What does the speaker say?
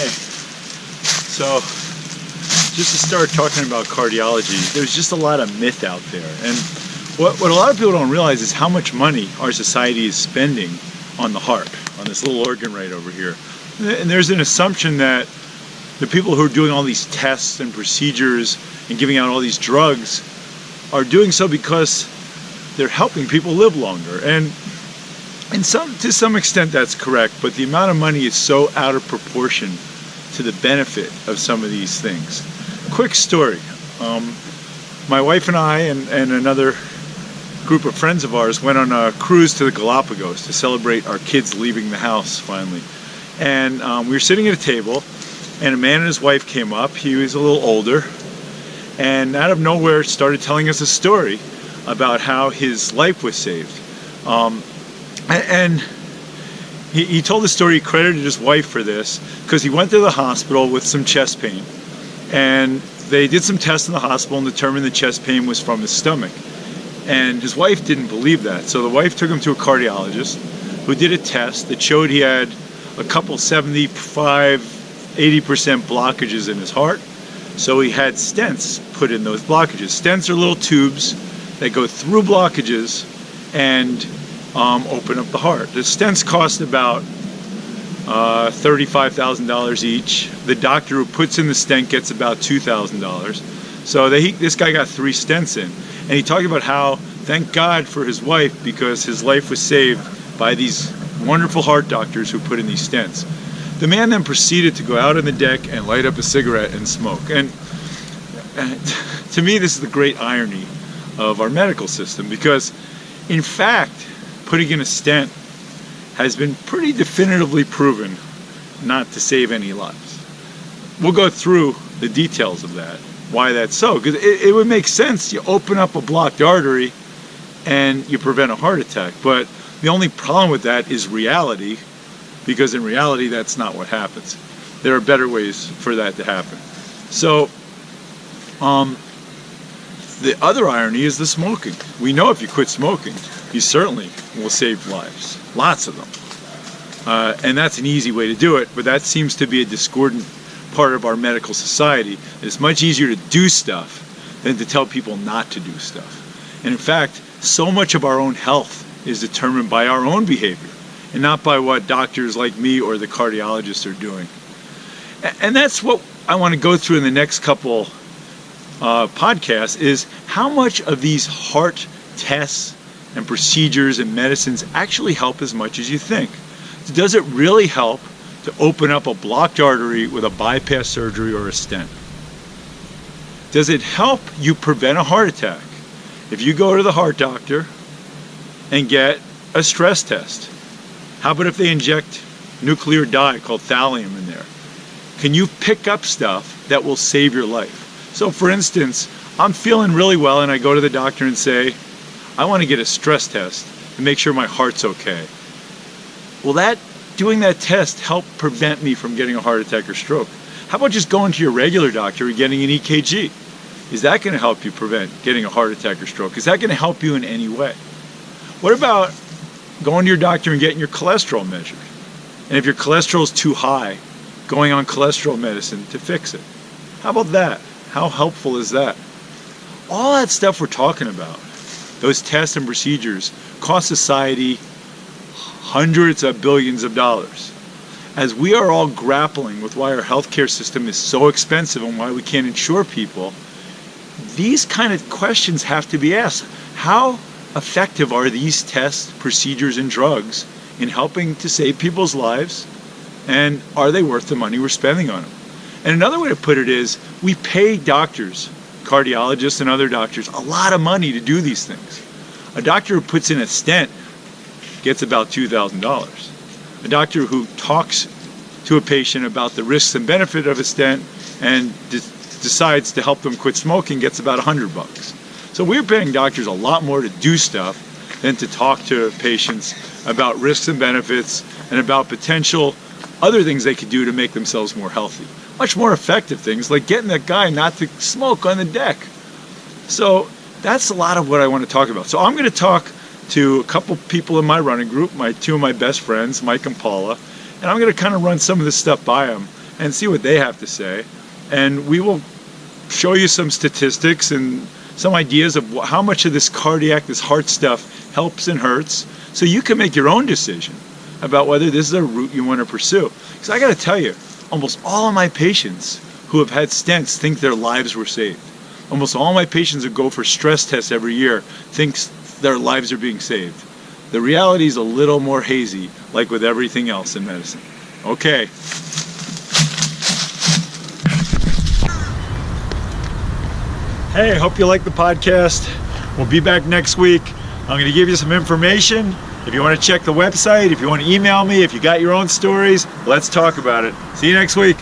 Hey, so just to start talking about cardiology, there's just a lot of myth out there. And what a lot of people don't realize is how much money our society is spending on the heart, on this little organ right over here. And there's an assumption that the people who are doing all these tests and procedures and giving out all these drugs are doing so because they're helping people live longer. And to some extent that's correct, but the amount of money is so out of proportion to the benefit of some of these things. Quick story. My wife and I and another group of friends of ours went on a cruise to the Galapagos to celebrate our kids leaving the house finally. And we were sitting at a table, and a man and his wife came up. He was a little older, and out of nowhere started telling us a story about how his life was saved. And he told the story, he credited his wife for this, because he went to the hospital with some chest pain. And they did some tests in the hospital and determined the chest pain was from his stomach. And his wife didn't believe that. So the wife took him to a cardiologist who did a test that showed he had a couple 75, 80% blockages in his heart. So he had stents put in those blockages. Stents are little tubes that go through blockages and open up the heart. The stents cost about $35,000 each. The doctor who puts in the stent gets about $2,000. So this guy got 3 stents in. And he talked about how, thank God for his wife, because his life was saved by these wonderful heart doctors who put in these stents. The man then proceeded to go out on the deck and light up a cigarette and smoke. And to me, this is the great irony of our medical system, because in fact, putting in a stent has been pretty definitively proven not to save any lives. We'll go through the details of that, why that's so, because it would make sense. You open up a blocked artery and you prevent a heart attack, but the only problem with that is reality, because in reality that's not what happens. There are better ways for that to happen. So the other irony is the smoking. We know if you quit smoking, you certainly will save lives, lots of them. And that's an easy way to do it, but that seems to be a discordant part of our medical society. It's much easier to do stuff than to tell people not to do stuff. And in fact, so much of our own health is determined by our own behavior and not by what doctors like me or the cardiologists are doing. And that's what I want to go through in the next couple podcasts, is how much of these heart tests and procedures and medicines actually help as much as you think. Does it really help to open up a blocked artery with a bypass surgery or a stent? Does it help you prevent a heart attack if you go to the heart doctor and get a stress test? How about if they inject nuclear dye called thallium in there? Can you pick up stuff that will save your life? So for instance, I'm feeling really well and I go to the doctor and say, I want to get a stress test to make sure my heart's okay. Will doing that test help prevent me from getting a heart attack or stroke? How about just going to your regular doctor and getting an EKG? Is that going to help you prevent getting a heart attack or stroke? Is that going to help you in any way? What about going to your doctor and getting your cholesterol measured? And if your cholesterol is too high, going on cholesterol medicine to fix it. How about that? How helpful is that? All that stuff we're talking about, those tests and procedures, cost society hundreds of billions of dollars. As we are all grappling with why our healthcare system is so expensive and why we can't insure people, these kind of questions have to be asked. How effective are these tests, procedures, and drugs in helping to save people's lives? And are they worth the money we're spending on them? And another way to put it is, we pay doctors, cardiologists and other doctors, a lot of money to do these things. A doctor who puts in a stent gets about $2,000. A doctor who talks to a patient about the risks and benefit of a stent and decides to help them quit smoking gets about $100. So we're paying doctors a lot more to do stuff than to talk to patients about risks and benefits and about potential other things they could do to make themselves more healthy. Much more effective things like getting that guy not to smoke on the deck. So that's a lot of what I want to talk about. So I'm going to talk to a couple people in my running group, two of my best friends, Mike and Paula, and I'm going to kind of run some of this stuff by them and see what they have to say. And we will show you some statistics and some ideas of how much of this cardiac, this heart stuff helps and hurts, so you can make your own decision about whether this is a route you want to pursue. Because I got to tell you, almost all of my patients who have had stents think their lives were saved. Almost all my patients who go for stress tests every year thinks their lives are being saved. The reality is a little more hazy, like with everything else in medicine. Okay. Hey, hope you like the podcast. We'll be back next week. I'm going to give you some information. If you want to check the website, if you want to email me, if you got your own stories, let's talk about it. See you next week.